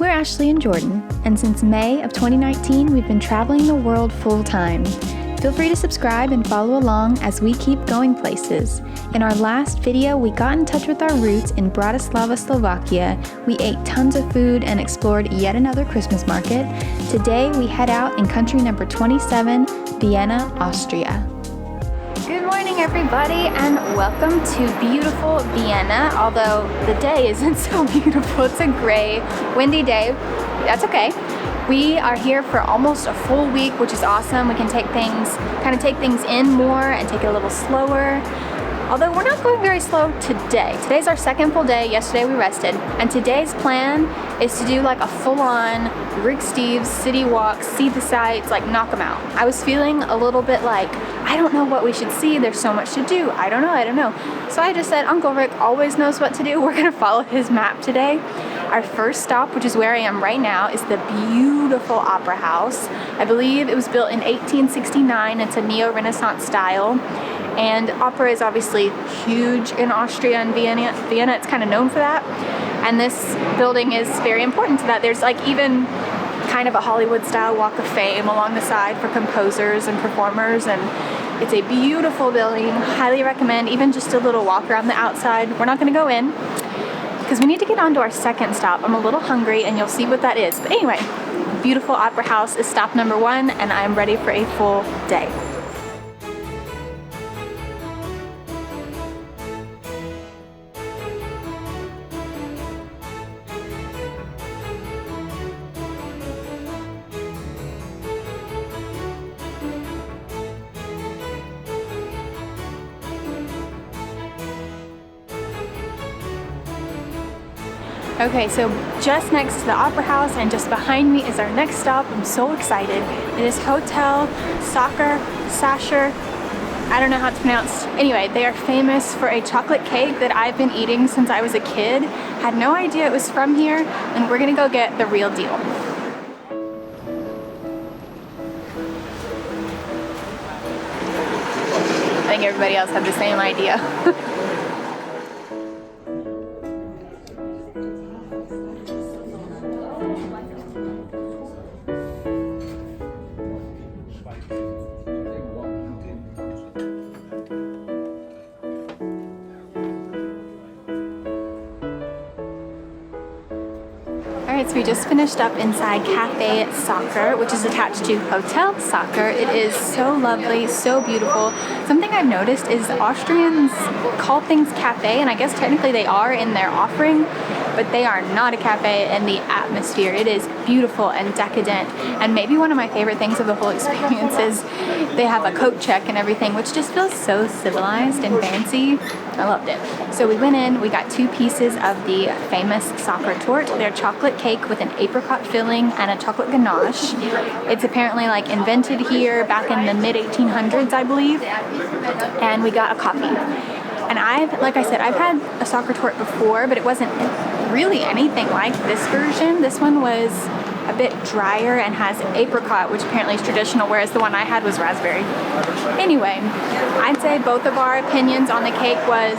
We're Ashley and Jordan, and since May of 2019, we've been traveling the world full-time. Feel free to subscribe and follow along as we keep going places. In our last video, we got in touch with our roots in Bratislava, Slovakia. We ate tons of food and explored yet another Christmas market. Today, we head out in country number 27, Vienna, Austria. Good morning, everybody, and welcome to beautiful Vienna. Although the day isn't so beautiful, it's a gray, windy day. That's okay. We are here for almost a full week, which is awesome. We can take things in more and take it a little slower. Although we're not going very slow today. Today's our second full day. Yesterday we rested. And today's plan is to do like a full-on Rick Steves city walk, see the sights, like knock them out. I was feeling a little bit like, I don't know what we should see. There's so much to do. I don't know. So I just said, Uncle Rick always knows what to do. We're gonna follow his map today. Our first stop, which is where I am right now, is the beautiful Opera House. I believe it was built in 1869. It's a neo-Renaissance style. And opera is obviously huge in Austria and Vienna. It's kind of known for that. And this building is very important to that. There's like even kind of a Hollywood-style walk of fame along the side for composers and performers. And it's a beautiful building. Highly recommend even just a little walk around the outside. We're not going to go in because we need to get on to our second stop. I'm a little hungry and you'll see what that is. But anyway, beautiful Opera House is stop number 1 and I'm ready for a full day. Okay, so just next to the Opera House and just behind me is our next stop. I'm so excited. It is Hotel Sacher. I don't know how it's pronounced. Anyway, they are famous for a chocolate cake that I've been eating since I was a kid. Had no idea it was from here, and we're gonna go get the real deal. I think everybody else had the same idea. Alright, so we just finished up inside Café Sacher, which is attached to Hotel Sacher. It is so lovely, so beautiful. Something I've noticed is Austrians call things cafe, and I guess technically they are in their offering, but they are not a cafe in the atmosphere. It is beautiful and decadent, and maybe one of my favorite things of the whole experience is they have a coat check and everything, which just feels so civilized and fancy. I loved it. So we went in, we got 2 pieces of the famous Sacher-Torte. They're chocolate cake with an apricot filling and a chocolate ganache. It's apparently like invented here back in the mid-1800s, I believe. And we got a coffee. And like I said, I've had a Sacher-Torte before, but it wasn't really anything like this version. This one was a bit drier and has apricot, which apparently is traditional, whereas the one I had was raspberry. Anyway, I'd say both of our opinions on the cake was,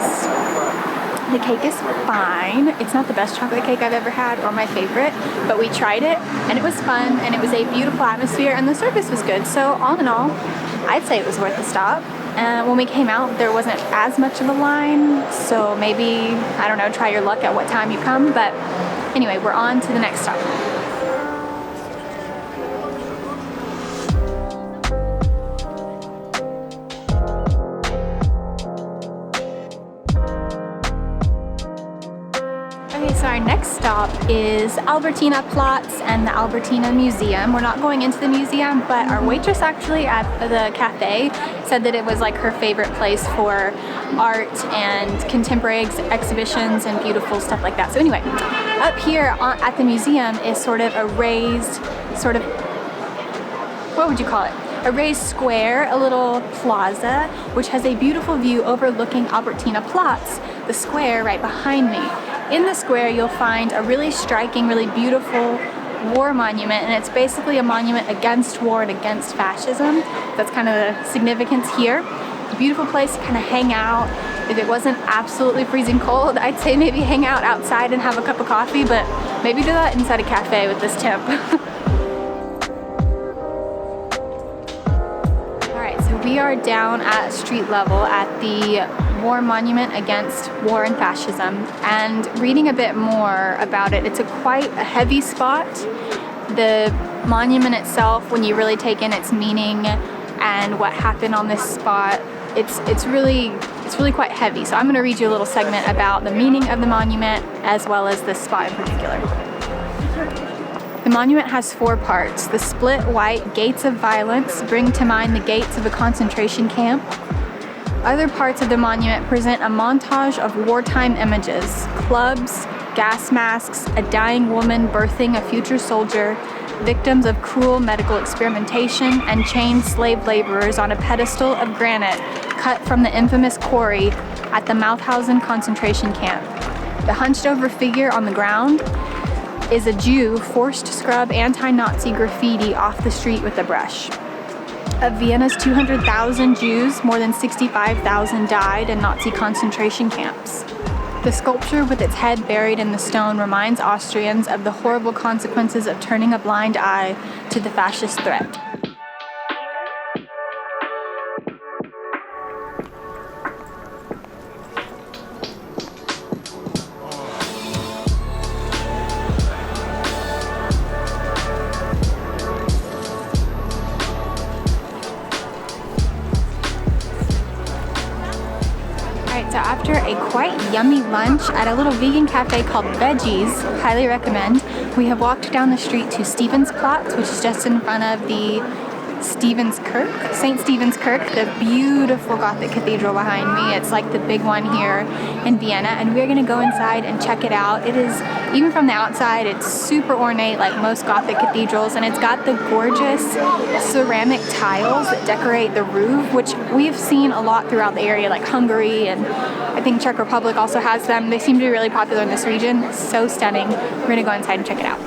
the cake is fine. It's not the best chocolate cake I've ever had or my favorite, but we tried it and it was fun and it was a beautiful atmosphere and the service was good. So all in all, I'd say it was worth the stop. When we came out, there wasn't as much of a line, so maybe, I don't know, try your luck at what time you come, but anyway, we're on to the next stop. So our next stop is Albertinaplatz and the Albertina Museum. We're not going into the museum, but our waitress actually at the cafe said that it was like her favorite place for art and contemporary exhibitions and beautiful stuff like that. So anyway, up here at the museum is sort of a raised, what would you call it? A raised square, a little plaza, which has a beautiful view overlooking Albertinaplatz, the square right behind me. In the square, you'll find a really striking, really beautiful war monument, and it's basically a monument against war and against fascism. That's kind of the significance here. a beautiful place to kind of hang out. If it wasn't absolutely freezing cold, I'd say maybe hang out outside and have a cup of coffee, but maybe do that inside a cafe with this temp. Alright, so we are down at street level at the War Monument Against War and Fascism, and reading a bit more about it, it's quite a heavy spot. The monument itself, when you really take in its meaning and what happened on this spot, it's really quite heavy. So I'm going to read you a little segment about the meaning of the monument as well as this spot in particular. The monument has 4 parts. The split white gates of violence bring to mind the gates of a concentration camp. Other parts of the monument present a montage of wartime images: clubs, gas masks, a dying woman birthing a future soldier, victims of cruel medical experimentation, and chained slave laborers on a pedestal of granite cut from the infamous quarry at the Mauthausen concentration camp. The hunched-over figure on the ground is a Jew forced to scrub anti-Nazi graffiti off the street with a brush. Of Vienna's 200,000 Jews, more than 65,000 died in Nazi concentration camps. The sculpture, with its head buried in the stone, reminds Austrians of the horrible consequences of turning a blind eye to the fascist threat. So after a quite yummy lunch at a little vegan cafe called Veggies, highly recommend, we have walked down the street to STEPHANSPLATZ, which is just in front of the St. Stephen's Kirk, the beautiful Gothic cathedral behind me. It's like the big one here in Vienna, and we're gonna go inside and check it out. It is, even from the outside, it's super ornate like most Gothic cathedrals, and it's got the gorgeous ceramic tiles that decorate the roof, which we've seen a lot throughout the area, like Hungary, and I think Czech Republic also has them. They seem to be really popular in this region. So stunning. We're gonna go inside and check it out.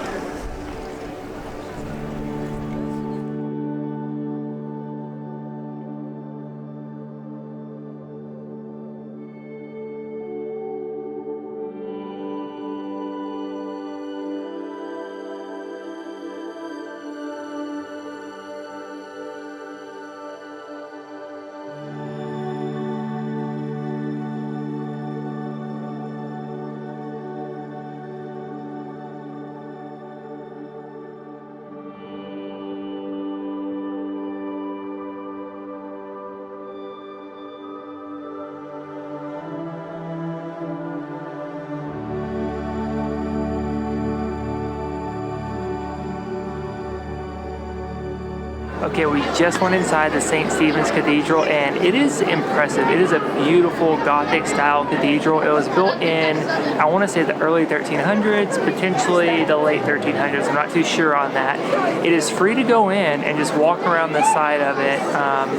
Okay, we just went inside the St. Stephen's Cathedral, and it is impressive. It is a beautiful Gothic style cathedral. It was built in, I want to say, the early 1300s, potentially the late 1300s. I'm not too sure on that. It is free to go in and just walk around the side of it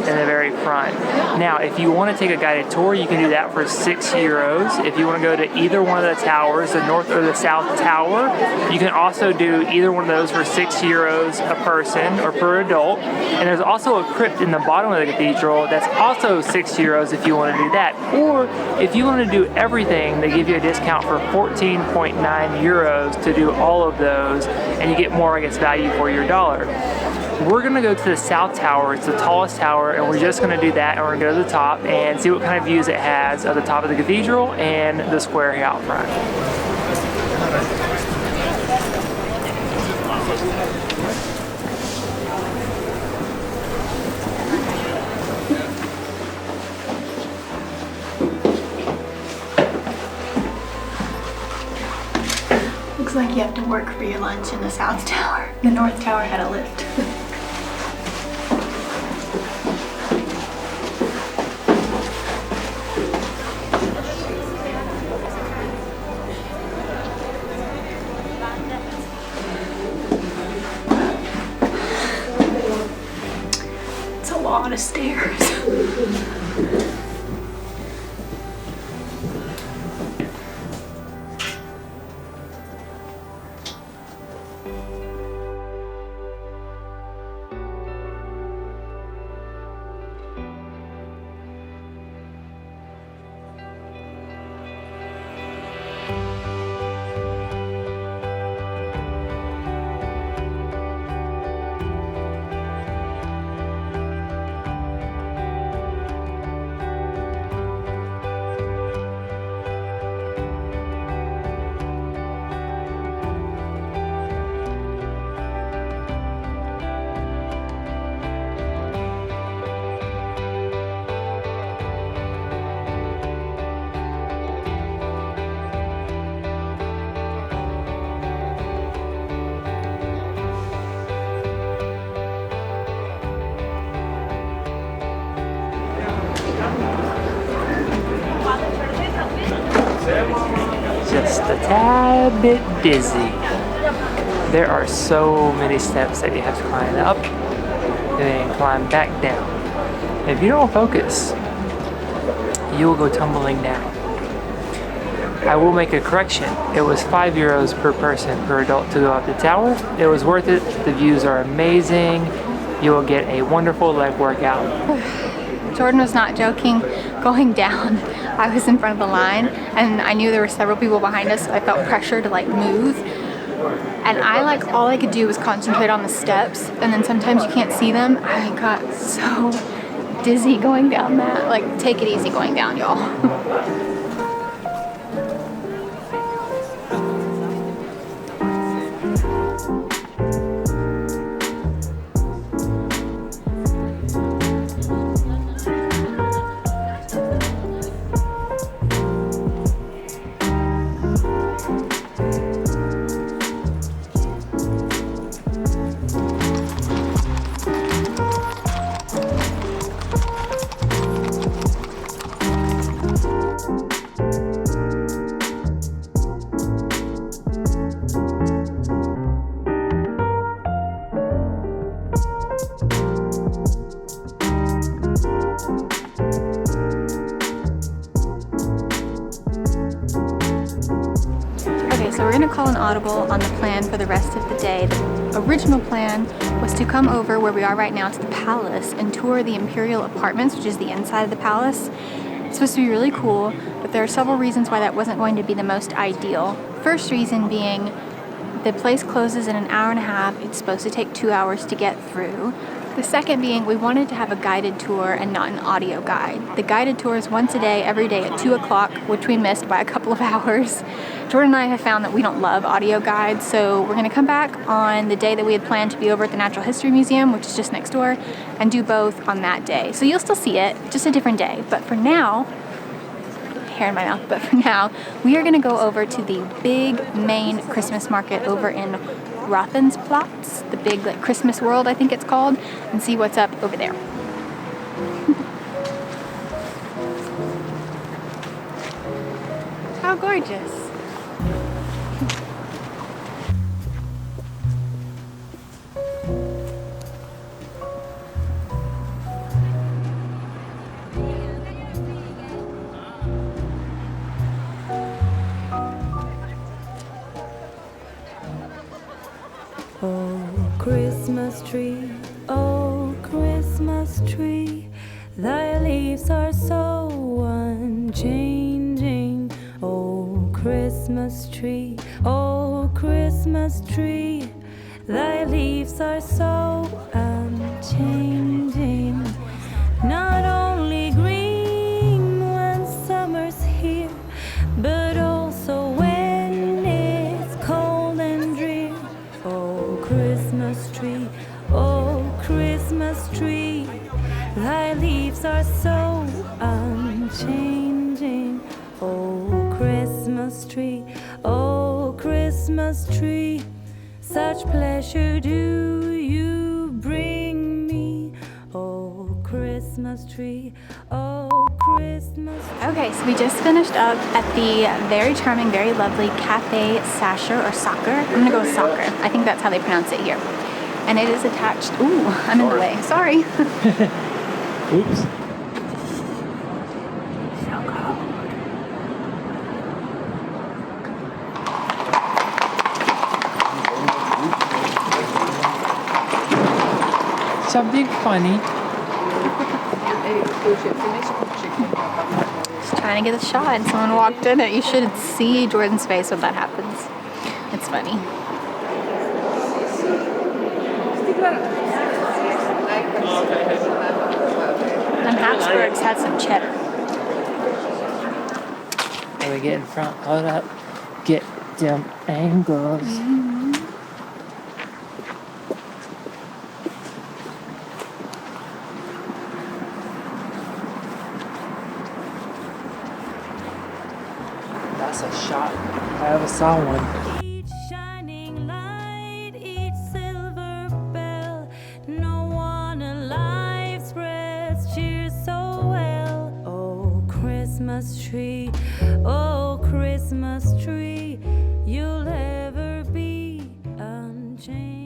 in the very front. Now, if you want to take a guided tour, you can do that for €6. If you want to go to either one of the towers, the north or the south tower, you can also do either one of those for €6 a person or per adult. And there's also a crypt in the bottom of the cathedral that's also €6 if you want to do that. Or if you want to do everything, they give you a discount for €14.9 to do all of those, and you get more, I guess, value for your dollar. We're going to go to the South Tower. It's the tallest tower, and we're just going to do that, and we're going to go to the top and see what kind of views it has of the top of the cathedral and the square here out front. Looks like you have to work for your lunch in the South Tower. The North Tower had a lift. It's a lot of stairs. a tad bit dizzy. There are so many steps that you have to climb up and then climb back down. If you don't focus, you will go tumbling down. I will make a correction. It was €5 per person per adult to go up the tower. It was worth it. The views are amazing. You will get a wonderful leg workout. Jordan was not joking. Going down, I was in front of the line and I knew there were several people behind us, so I felt pressure to like move. And all I could do was concentrate on the steps, and then sometimes you can't see them. I got so dizzy going down that. Like, take it easy going down, y'all. So we're going to call an audible on the plan for the rest of the day. The original plan was to come over where we are right now to the palace and tour the Imperial Apartments, which is the inside of the palace. It's supposed to be really cool, but there are several reasons why that wasn't going to be the most ideal. First reason being the place closes in an hour and a half. It's supposed to take 2 hours to get through. The second being we wanted to have a guided tour and not an audio guide. The guided tour is once a day, every day at 2 o'clock, which we missed by a couple of hours. Jordan and I have found that we don't love audio guides, so we're going to come back on the day that we had planned to be over at the Natural History Museum, which is just next door, and do both on that day. So you'll still see it, just a different day. But for now, hair in my mouth, but for now, we are going to go over to the big main Christmas market over in Rauthausplatz, the big like Christmas world, I think it's called, and see what's up over there. How gorgeous. Oh, Christmas tree, oh, Christmas tree, thy leaves are so unchanging. Oh, Christmas tree, thy leaves are so unchanging. Not only green when summer's here, but also when it's cold and drear. Oh, Christmas tree, thy leaves are so unchanging. Oh, Christmas tree, such pleasure do you bring me. Oh, Christmas tree, oh, Christmas tree. Okay, so we just finished up at the very charming, very lovely Café Sacher or Sacher. I'm gonna go with Sacher. I think that's how they pronounce it here. And it is attached. Ooh, I'm in the way. Sorry. Oops. Something funny. Just trying to get a shot and someone walked in it. You should see Jordan's face when that happens. It's funny. And Habsburgs had some cheddar. Let me get in front. Hold up. Get them angles. That's a shot. I ever saw one. Each shining light, each silver bell, no one alive spreads cheer so well. Oh, Christmas Christmas tree, oh Christmas tree, you'll ever be unchanged.